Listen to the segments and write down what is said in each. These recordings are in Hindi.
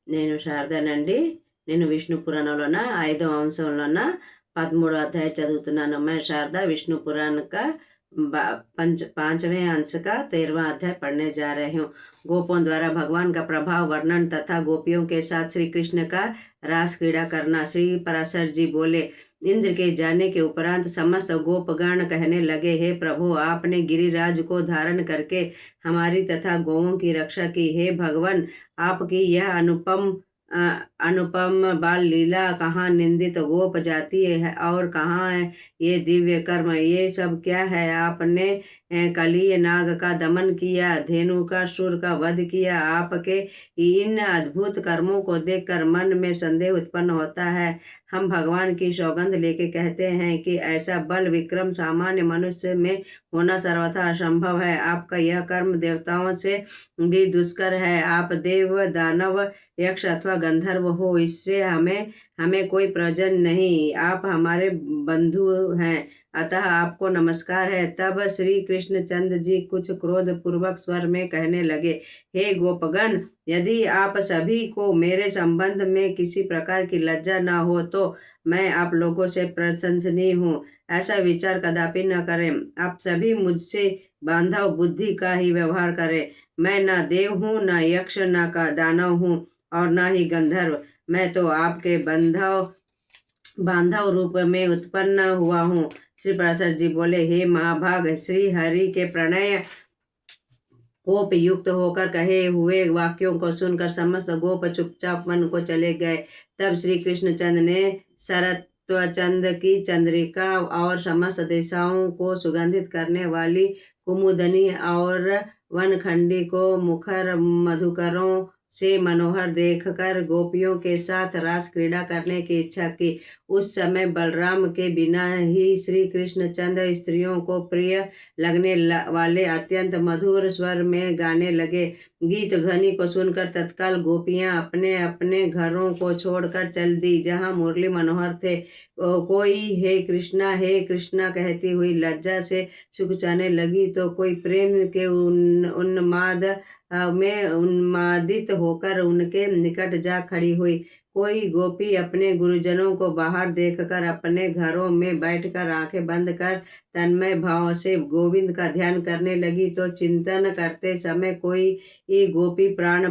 నేను శారదానండి. నేను విష్ణు పురాణంలోన 5వ అంశంలోన 13వ अध्याय చదువుతున్నాను. मैं शारदा विष्णु पुराण का 5वें अंश का 13वां अध्याय पढ़ने जा रही हूँ। गोपों द्वारा भगवान का प्रभाव वर्णन तथा गोपियों के साथ श्री कृष्ण का रास क्रीड़ा करना। श्री पराशर जी बोले, इंद्र के जाने के उपरांत समस्त गोपगण कहने लगे, हे प्रभु, आपने गिरिराज को धारण करके हमारी तथा गौओं की रक्षा की। हे भगवान, आपकी यह अनुपम बाल लीला कहाँ निंदित गोप जाती है और कहाँ है ये दिव्य कर्म? ये सब क्या है? आपने कलीय नाग का दमन किया, धेनुकासुर का वध किया। आपके इन अद्भुत कर्मों को देखकर मन में संदेह उत्पन्न होता है। हम भगवान की सौगंध लेके कहते हैं कि ऐसा बल विक्रम सामान्य मनुष्य में होना सर्वथा असंभव है। आपका यह कर्म देवताओं से भी दुष्कर है। आप देव, दानव, यक्ष अथवा गंधर्व हो, इससे हमें कोई प्रयोजन नहीं। आप हमारे बंधु हैं, अतः आपको नमस्कार है। तब श्री कृष्णचंद्र जी कुछ क्रोध पूर्वक स्वर में कहने लगे, हे गोपगण, यदि आप सभी को मेरे संबंध में किसी प्रकार की लज्जा न हो तो मैं आप लोगों से प्रशंसनीय हूँ। ऐसा विचार कदापि न करें। आप सभी मुझसे बांधव बुद्धि का ही व्यवहार करें। मैं न देव हूँ, न यक्ष, न का दानव हूँ और न ही गंधर्व। मैं तो आपके बांधव रूप में उत्पन्न हुआ हूँ। श्री पराशर जी बोले, हे महाभाग, श्री हरि के प्रणय कोप युक्त होकर कहे हुए वाक्यों को सुनकर समस्त गोप चुपचाप मन को चले गए। तब श्री कृष्णचंद्र ने सरत्वचंद की चंद्रिका और समस्त दिशाओं को सुगंधित करने वाली कुमुदनी और वनखंडी को मुखर मधुकरों से मनोहर देखकर गोपियों के साथ रास क्रीड़ा करने की इच्छा की। उस समय बलराम के बिना ही श्री कृष्णचंद्र स्त्रियों को प्रिय लगने वाले अत्यंत मधुर स्वर में गाने लगे। गीत ध्वनि को सुनकर तत्काल गोपियां अपने अपने घरों को छोड़कर चल दी जहां मुरली मनोहर थे। कोई हे कृष्णा कहती हुई लज्जा से सुखचाने लगी तो कोई प्रेम के उन्माद में उन्मादित होकर उनके निकट जा खड़ी हुई। कोई गोपी अपने गुरुजनों को बाहर देखकर अपने घरों में बैठकर आंखें बंद कर तन्मय भाव से गोविंद का ध्यान करने लगी तो चिंतन करते समय कोई गोपी प्राण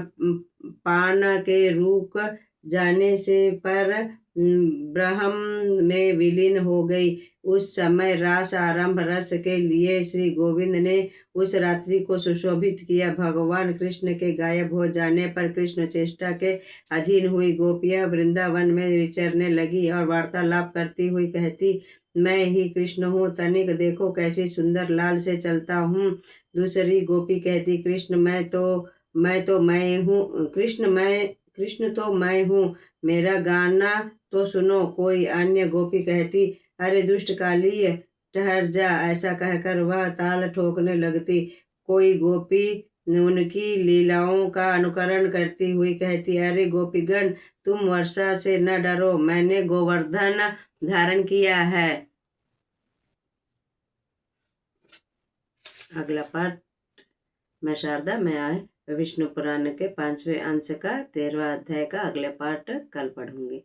पान के रुक जाने से पर ब्रह्म में विलीन हो गई। उस समय रास आरंभ रस के लिए श्री गोविंद ने उस रात्रि को सुशोभित किया। भगवान कृष्ण के गायब हो जाने पर कृष्ण चेष्टा के अधीन हुई गोपियां वृंदावन में विचरने लगी और वार्तालाप करती हुई कहती, मैं ही कृष्ण हूँ, तनिक देखो कैसी सुंदर लाल से चलता हूँ। दूसरी गोपी कहती, कृष्ण तो मैं हूँ, मेरा गाना तो सुनो। कोई अन्य गोपी कहती, अरे दुष्ट काली, ठहर जा। ऐसा कहकर वह ताल ठोकने लगती। कोई गोपी उनकी लीलाओं का अनुकरण करती हुई कहती, अरे गोपीगण, तुम वर्षा से न डरो, मैंने गोवर्धन धारण किया है। अगला पाठ। मैं शारदा, मैं आए विष्णु पुराण के 5वें अंश का 13वां अध्याय का अगले पाठ कल पढ़ूंगी।